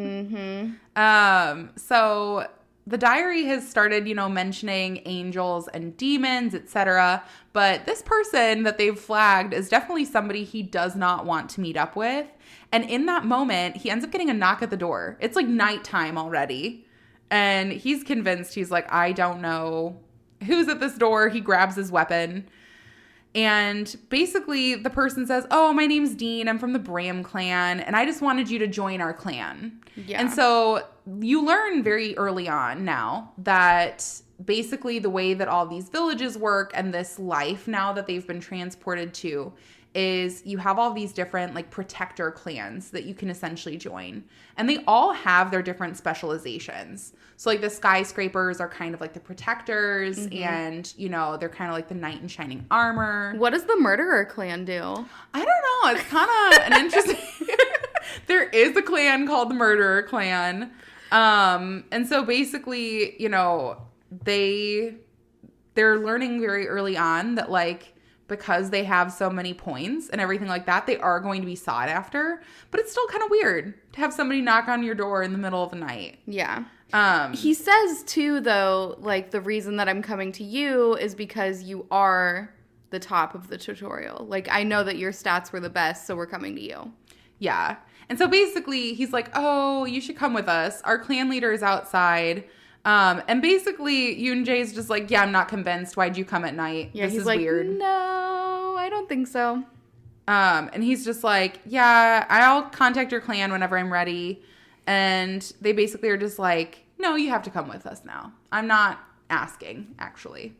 So the diary has started, mentioning angels and demons, etc. But this person that they've flagged is definitely somebody he does not want to meet up with. And in that moment, he ends up getting a knock at the door. It's like nighttime already. And he's convinced, he's like, I don't know who's at this door. He grabs his weapon. And basically the person says, oh, my name's Dean. I'm from the Bram clan. And I just wanted you to join our clan. Yeah. And so you learn very early on now that basically the way that all these villages work and this life now that they've been transported to is you have all these different like protector clans that you can essentially join. And they all have their different specializations. So like the skyscrapers are kind of like the protectors and, they're kind of like the knight in shining armor. What does the murderer clan do? I don't know. It's kind of an interesting... There is a clan called the Murderer Clan. And so basically, they're learning very early on that like because they have so many points and everything like that, they are going to be sought after. But it's still kind of weird to have somebody knock on your door in the middle of the night. Yeah. He says too, though, like the reason that I'm coming to you is because you are the top of the tutorial. Like, I know that your stats were the best, so we're coming to you. Yeah. And so basically he's like, oh, you should come with us. Our clan leader is outside. And basically Yoon-jae's just like, yeah, I'm not convinced. Why'd you come at night? Yeah, this he's is like, weird. No, I don't think so. And he's just like, yeah, I'll contact your clan whenever I'm ready. And they basically are just like, no, you have to come with us now. I'm not asking, actually.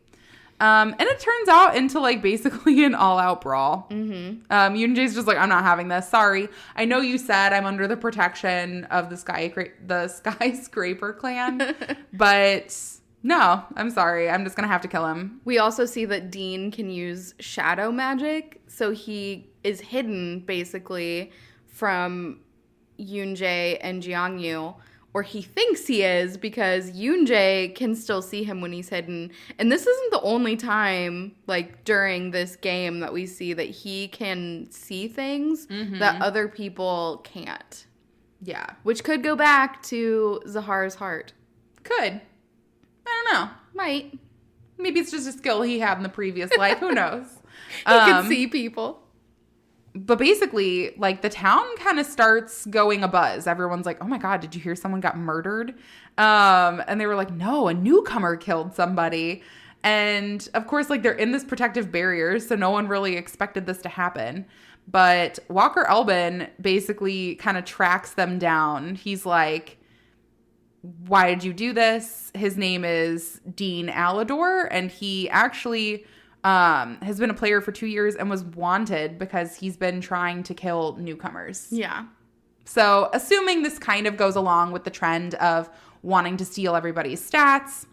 And it turns out into like basically an all-out brawl. Yoon-jae's just like, I'm not having this. Sorry. I know you said I'm under the protection of the skyscraper clan, but no, I'm sorry. I'm just going to have to kill him. We also see that Dean can use shadow magic. So he is hidden basically from Yoon-jae and Jeongyu. Or he thinks he is because Yoon-jae can still see him when he's hidden. And this isn't the only time, like, during this game that we see that he can see things that other people can't. Yeah. Which could go back to Zahar's heart. Could. I don't know. Might. Maybe it's just a skill he had in the previous life. Who knows? He can see people. But basically, like, the town kind of starts going abuzz. Everyone's like, oh my God, did you hear someone got murdered? And they were like, no, a newcomer killed somebody. And of course, like, they're in this protective barrier, so no one really expected this to happen. But Walker Elbin basically kind of tracks them down. He's like, why did you do this? His name is Dean Alador, and he actually has been a player for 2 years and was wanted because he's been trying to kill newcomers. Yeah. So assuming this kind of goes along with the trend of wanting to steal everybody's stats.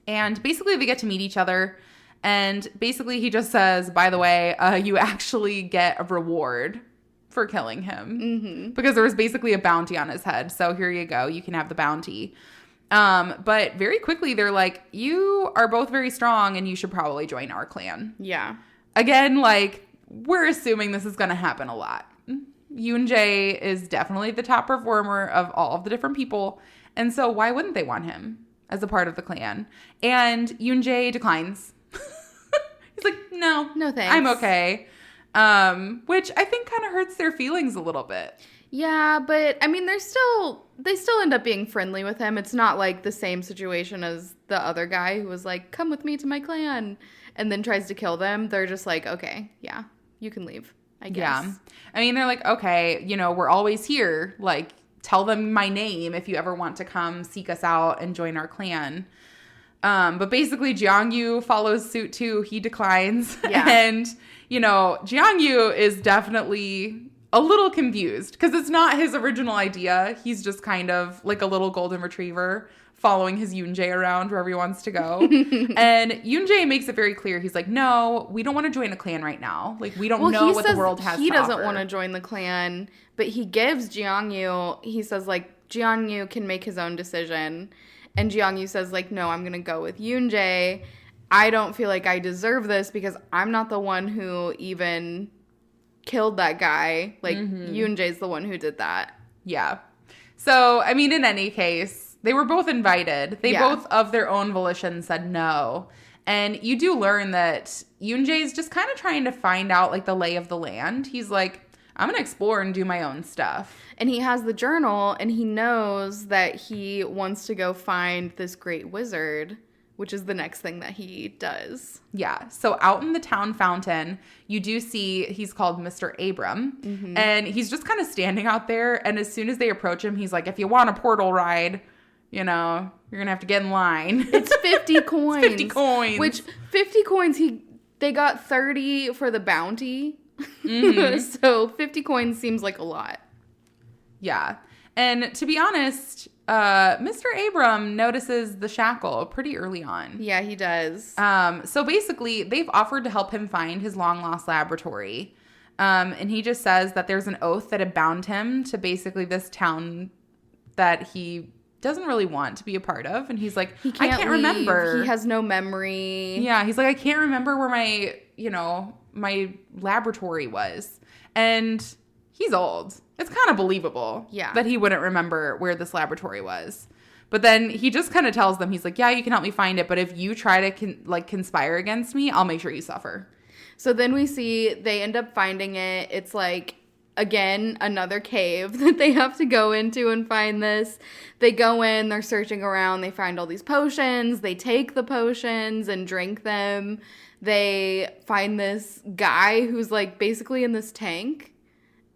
And basically they get to meet each other. And basically he just says, by the way, you actually get a reward for killing him. Because there was basically a bounty on his head. So here you go. You can have the bounty. But very quickly they're like, you are both very strong and you should probably join our clan. Yeah. Again, like, we're assuming this is going to happen a lot. Yoon-jae is definitely the top performer of all of the different people. And so why wouldn't they want him as a part of the clan? And Yoon-jae declines. He's like, no, thanks. I'm okay. Which I think kind of hurts their feelings a little bit. Yeah, but I mean, they still end up being friendly with him. It's not like the same situation as the other guy who was like, come with me to my clan, and then tries to kill them. They're just like, okay, yeah, you can leave, I guess. Yeah. I mean, they're like, okay, we're always here. Like, tell them my name if you ever want to come seek us out and join our clan. But basically Jiangyu follows suit too. He declines. Yeah. And, Jiangyu is definitely a little confused because it's not his original idea. He's just kind of like a little golden retriever following his Yoon-jae around wherever he wants to go. And Yoon-jae makes it very clear. He's like, no, we don't want to join a clan right now. Like, we don't know what the world has to offer. He doesn't want to join the clan, but he gives Jiangyu, he says, like, Jiangyu can make his own decision. And Jiangyu says, like, no, I'm going to go with Yoon-jae. I don't feel like I deserve this because I'm not the one who even killed that guy. Like, Yoon-jae's the one who did that. Yeah. So, I mean, in any case, they were both invited. They both, of their own volition, said no. And you do learn that Yoon-jae is just kind of trying to find out, like, the lay of the land. He's like, I'm going to explore and do my own stuff. And he has the journal, and he knows that he wants to go find this great wizard, which is the next thing that he does. Yeah. So out in the town fountain, you do see he's called Mr. Abram. And he's just kind of standing out there. And as soon as they approach him, he's like, if you want a portal ride, you're going to have to get in line. It's 50 coins. 50 coins. Which 50 coins, they got 30 for the bounty. So 50 coins seems like a lot. Yeah. And to be honest, Mr. Abram notices the shackle pretty early on. Yeah, he does. So basically, they've offered to help him find his long-lost laboratory. And he just says that there's an oath that had bound him to basically this town that he doesn't really want to be a part of. And he's like, I can't remember. He has no memory. Yeah, he's like, I can't remember where my laboratory was. And he's old. It's kind of believable that he wouldn't remember where this laboratory was. But then he just kind of tells them, he's like, yeah, you can help me find it. But if you try to conspire against me, I'll make sure you suffer. So then we see they end up finding it. It's like, again, another cave that they have to go into and find this. They go in, they're searching around, they find all these potions, they take the potions and drink them. They find this guy who's like basically in this tank,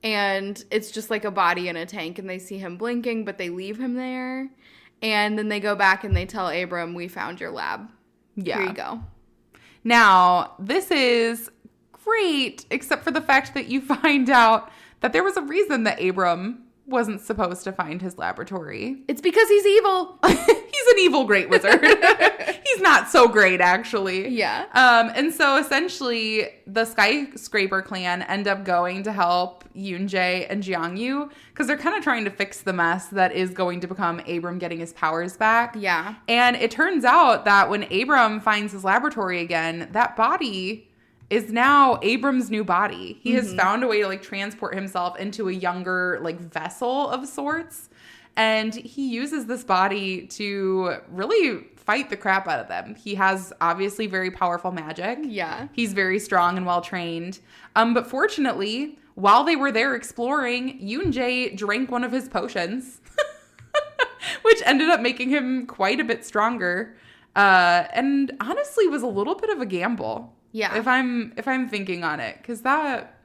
and it's just like a body in a tank, and they see him blinking, but they leave him there. And then they go back and they tell Abram, we found your lab. Yeah. Here you go. Now, this is great, except for the fact that you find out that there was a reason that Abram wasn't supposed to find his laboratory. It's because he's evil. He's an evil great wizard. He's not so great, actually. Yeah. And so essentially, the Skyscraper clan end up going to help Yoon-jae and Jiangyu because they're kind of trying to fix the mess that is going to become Abram getting his powers back. Yeah. And it turns out that when Abram finds his laboratory again, that body is now Abram's new body. He has found a way to transport himself into a younger vessel of sorts. And he uses this body to really fight the crap out of them. He has obviously very powerful magic. Yeah. He's very strong and well trained. But fortunately, while they were there exploring, Yoon-jae drank one of his potions, which ended up making him quite a bit stronger. And honestly was a little bit of a gamble. Yeah. If I'm thinking on it, because that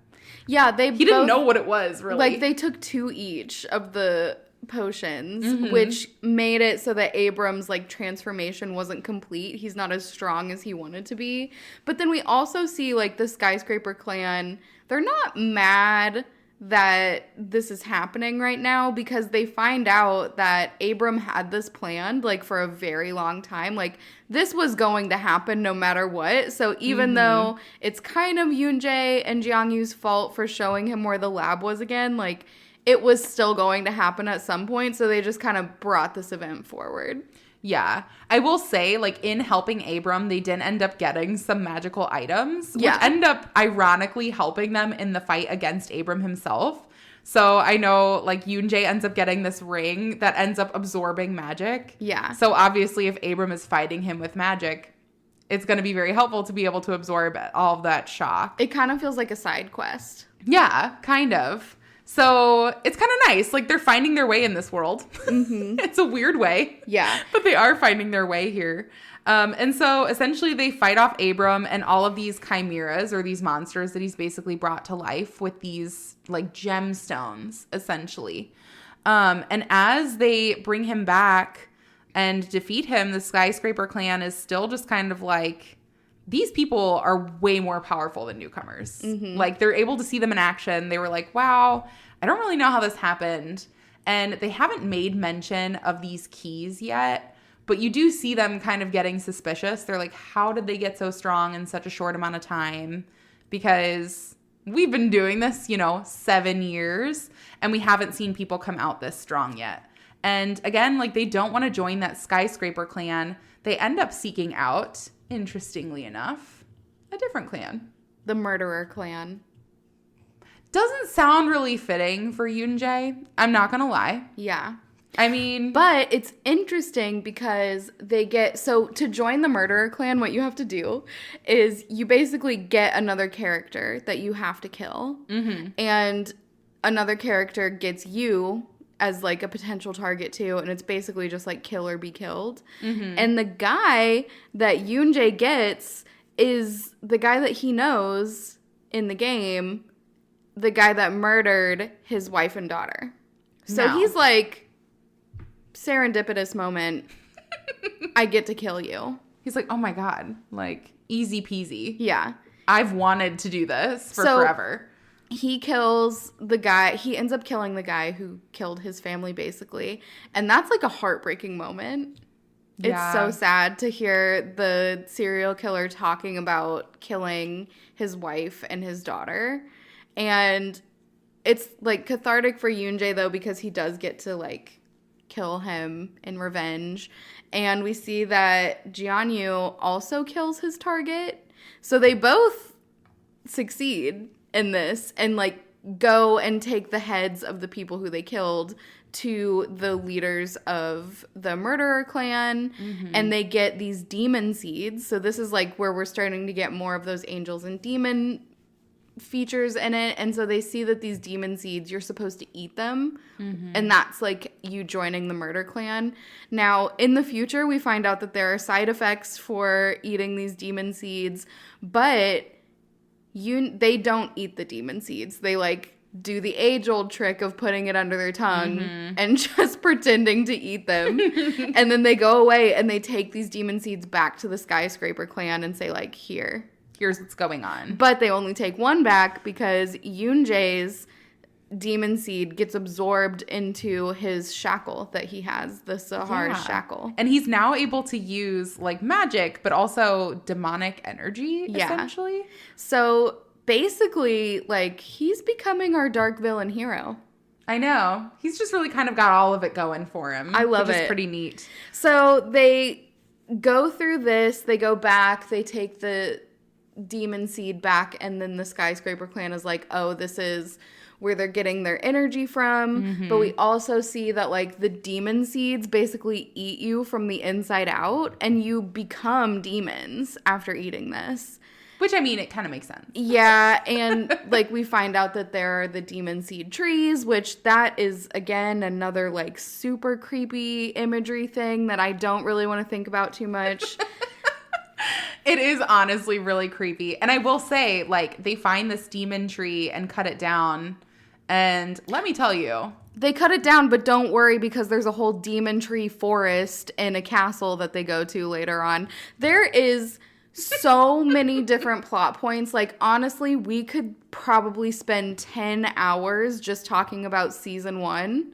Yeah, he didn't know what it was, really. Like, they took 2 each of the potions, which made it so that Abram's, like, transformation wasn't complete. He's not as strong as he wanted to be. But then we also see, like, the Skyscraper clan, they're not mad that this is happening right now because they find out that Abram had this planned, like, for a very long time. Like, this was going to happen no matter what. So even though it's kind of Yoonjae and Jiangyu's fault for showing him where the lab was again, like, it was still going to happen at some point. So they just kind of brought this event forward. Yeah. I will say, like, in helping Abram, they did end up getting some magical items, which end up ironically helping them in the fight against Abram himself. So I know, like, Yoonjae ends up getting this ring that ends up absorbing magic. Yeah. So obviously, if Abram is fighting him with magic, it's going to be very helpful to be able to absorb all of that shock. It kind of feels like a side quest. Yeah, kind of. So it's kind of nice. Like, they're finding their way in this world. It's a weird way. Yeah. But they are finding their way here. And so essentially they fight off Abram and all of these chimeras, or these monsters that he's basically brought to life with these, like, gemstones, essentially. And as they bring him back and defeat him, the Skyscraper clan is still just kind of like, these people are way more powerful than newcomers. Like, they're able to see them in action. They were like, wow, I don't really know how this happened. And they haven't made mention of these keys yet, but you do see them kind of getting suspicious. They're like, how did they get so strong in such a short amount of time? Because we've been doing this, 7 years, and we haven't seen people come out this strong yet. And again, like, they don't want to join that Skyscraper clan. They end up seeking out, interestingly enough, a different clan. The Murderer clan. Doesn't sound really fitting for Yoonjae. I'm not going to lie. Yeah. I mean... But it's interesting because they get... So to join the Murderer clan, what you have to do is you basically get another character that you have to kill. And another character gets you as, like, a potential target too, and it's basically just like kill or be killed. And the guy that Yoonjae gets is the guy that he knows in the game, the guy that murdered his wife and daughter. So he's like, serendipitous moment, I get to kill you. He's like, oh my god, like, easy peasy. Yeah. I've wanted to do this for forever. He kills the guy. He ends up killing the guy who killed his family, basically. And that's, like, a heartbreaking moment. Yeah. It's so sad to hear the serial killer talking about killing his wife and his daughter. And it's, like, cathartic for Yoonjae, though, because he does get to, like, kill him in revenge. And we see that Jianyu also kills his target. So they both succeed in this and, like, go and take the heads of the people who they killed to the leaders of the Murderer clan, and they get these demon seeds. So this is, like, where we're starting to get more of those angels and demon features in it. And so they see that these demon seeds, you're supposed to eat them, and that's, like, you joining the Murder clan. Now, in the future, we find out that there are side effects for eating these demon seeds, but they don't eat the demon seeds. They, like, do the age-old trick of putting it under their tongue and just pretending to eat them. And then they go away and they take these demon seeds back to the Skyscraper clan and say, like, here's what's going on. But they only take one back because Yoonjae's demon seed gets absorbed into his shackle that he has, the Sahar shackle. And he's now able to use, like, magic, but also demonic energy, essentially. So basically, like, he's becoming our dark villain hero. I know. He's just really kind of got all of it going for him. I love it. Which is pretty neat. So they go through this, they go back, they take the demon seed back, and then the Skyscraper clan is like, oh, this is where they're getting their energy from. But we also see that, like, the demon seeds basically eat you from the inside out, and you become demons after eating this. Which, I mean, it kind of makes sense. Yeah, and, like, we find out that there are the demon seed trees, which that is, again, another, like, super creepy imagery thing that I don't really want to think about too much. It is honestly really creepy. And I will say, like, they find this demon tree and cut it down. And let me tell you. They cut it down, but don't worry because there's a whole demon tree forest in a castle that they go to later on. There is so many different plot points. Like, honestly, we could probably spend 10 hours just talking about season 1.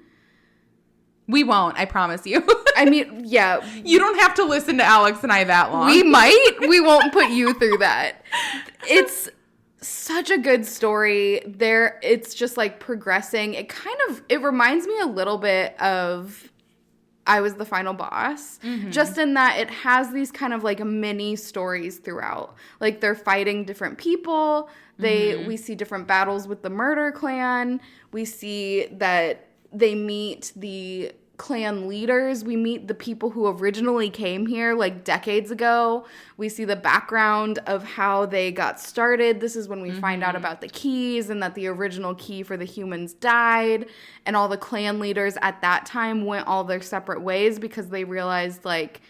We won't, I promise you. I mean, yeah. You don't have to listen to Alex and I that long. We might. We won't put you through that. It's such a good story. It's just like progressing. It reminds me a little bit of I Was the Final Boss, just in that it has these kind of like mini stories throughout. Like they're fighting different people. We see different battles with the murder clan. We see that they meet the clan leaders. We meet the people who originally came here like decades ago. We see the background of how they got started. This is when we find out about the keys and that the original key for the humans died, and all the clan leaders at that time went all their separate ways because they realized like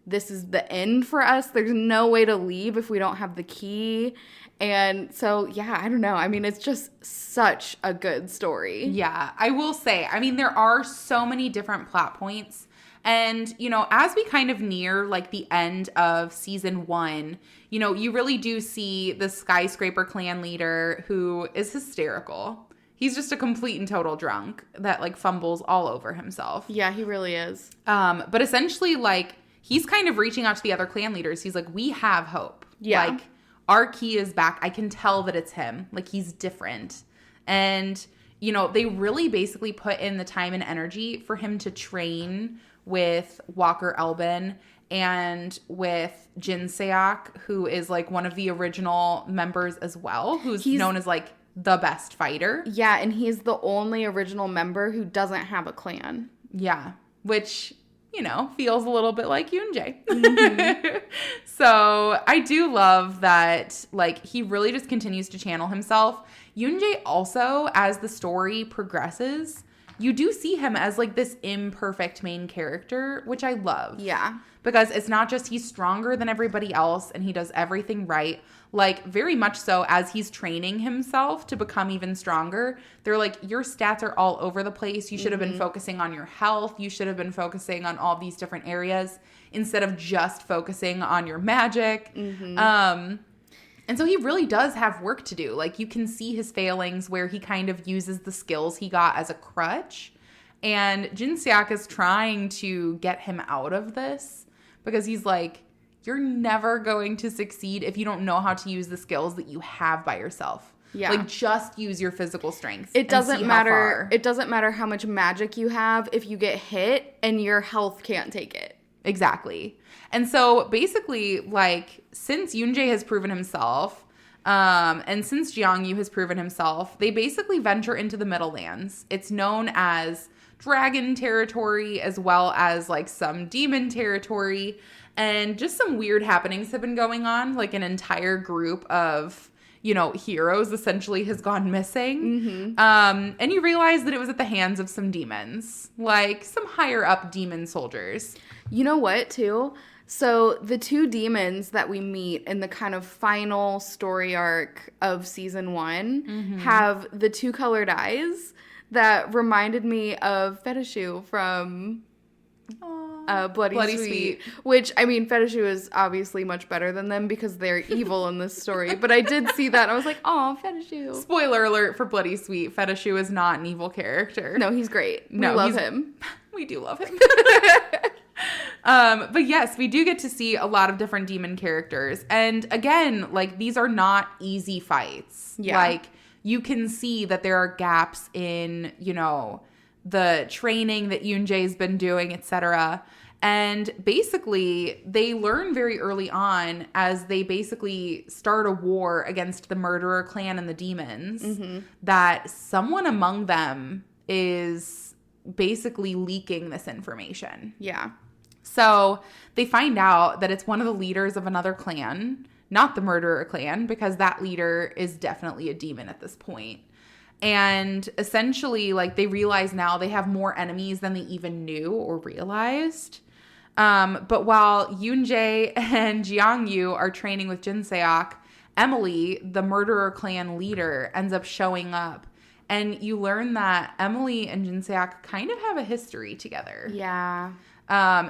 this is the end for us. There's no way to leave if we don't have the key. And so, yeah, I don't know. I mean, it's just such a good story. Yeah, I will say, I mean, there are so many different plot points. And, you know, as we kind of near like the end of season 1, you know, you really do see the skyscraper clan leader who is hysterical. He's just a complete and total drunk that like fumbles all over himself. Yeah, he really is. But essentially, like, he's kind of reaching out to the other clan leaders. He's like, we have hope. Yeah. Like, our key is back. I can tell that it's him. Like, he's different. And, you know, they really basically put in the time and energy for him to train with Walker Elben and with Jin Seok, who is, like, one of the original members as well, who's known as, like, the best fighter. Yeah, and he's the only original member who doesn't have a clan. Yeah, which, you know, feels a little bit like Yoonjae. So I do love that, like, he really just continues to channel himself. Yoonjae also, as the story progresses, you do see him as, like, this imperfect main character, which I love. Yeah. Because it's not just he's stronger than everybody else and he does everything right. Like, very much so as he's training himself to become even stronger, they're like, your stats are all over the place. You should have been focusing on your health. You should have been focusing on all these different areas instead of just focusing on your magic. And so he really does have work to do. Like, you can see his failings where he kind of uses the skills he got as a crutch. And Jin Seok is trying to get him out of this because he's like, you're never going to succeed if you don't know how to use the skills that you have by yourself. Yeah. Like, just use your physical strength. It doesn't matter. It doesn't matter how much magic you have if you get hit and your health can't take it. Exactly. And so basically, like, since Yoonjae has proven himself, and since Jeongyu has proven himself, they basically venture into the Middlelands. It's known as dragon territory as well as, like, some demon territory. And just some weird happenings have been going on. Like, an entire group of, you know, heroes essentially has gone missing. And you realize that it was at the hands of some demons, like some higher up demon soldiers. You know what, too? So the two demons that we meet in the kind of final story arc of season 1 have the two colored eyes that reminded me of Fetishu from Bloody Sweet. Which, I mean, Fetishu is obviously much better than them because they're evil in this story. But I did see that and I was like, oh, Fetishu. Spoiler alert for Bloody Sweet. Fetishu is not an evil character. No, he's great. We love him. We do love him. But yes, we do get to see a lot of different demon characters. And again, like, these are not easy fights. Yeah. Like, you can see that there are gaps in, you know, the training that Yoonjae's been doing, etc. And basically, they learn very early on as they basically start a war against the murderer clan and the demons that someone among them is basically leaking this information. Yeah. So they find out that it's one of the leaders of another clan, not the murderer clan, because that leader is definitely a demon at this point. And essentially, like, they realize now they have more enemies than they even knew or realized. But while Yoonjae and Jeongyu are training with Jin Seok, Emily, the murderer clan leader, ends up showing up. And you learn that Emily and Jin Seok kind of have a history together. Yeah.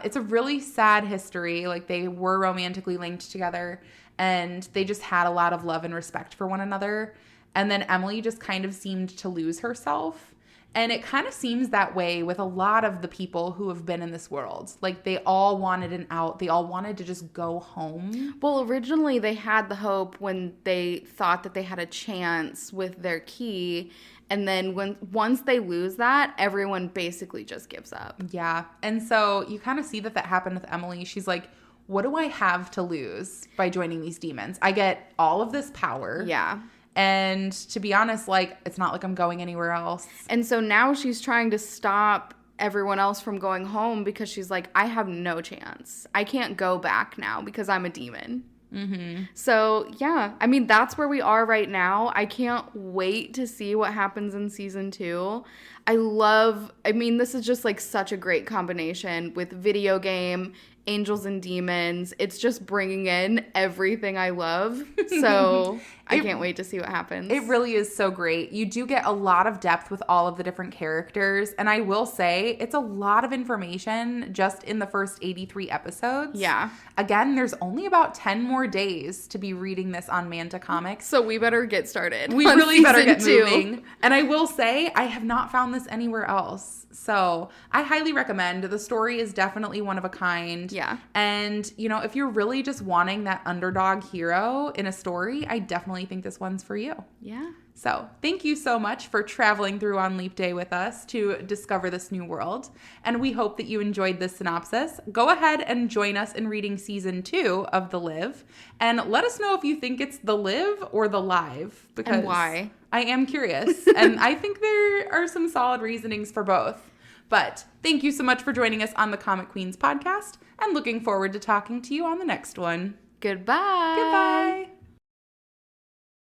It's a really sad history. Like, they were romantically linked together, and they just had a lot of love and respect for one another. And then Emily just kind of seemed to lose herself. And it kind of seems that way with a lot of the people who have been in this world. Like, they all wanted an out. They all wanted to just go home. Well, originally they had the hope when they thought that they had a chance with their key. And then once they lose that, everyone basically just gives up. Yeah. And so you kind of see that happened with Emily. She's like, what do I have to lose by joining these demons? I get all of this power. Yeah. And to be honest, like, it's not like I'm going anywhere else. And so now she's trying to stop everyone else from going home because she's like, I have no chance. I can't go back now because I'm a demon. Mm-hmm. So, yeah, I mean, that's where we are right now. I can't wait to see what happens in season 2. This is just like such a great combination with video game, Angels and Demons. It's just bringing in everything I love. So I can't wait to see what happens. It really is so great. You do get a lot of depth with all of the different characters. And I will say, it's a lot of information just in the first 83 episodes. Yeah. Again, there's only about 10 more days to be reading this on Manta Comics. So we better get started. We really better get moving. And I will say, I have not found this anywhere else. So I highly recommend. The story is definitely one of a kind. Yeah. And, if you're really just wanting that underdog hero in a story, I definitely think this one's for you. Yeah. So thank you so much for traveling through on Leap Day with us to discover this new world. And we hope that you enjoyed this synopsis. Go ahead and join us in reading season 2 of The Live. And let us know if you think it's The Live or The Live. Because and why? I am curious. And I think there are some solid reasonings for both. But thank you so much for joining us on the Comic Queens podcast. And looking forward to talking to you on the next one. Goodbye. Goodbye.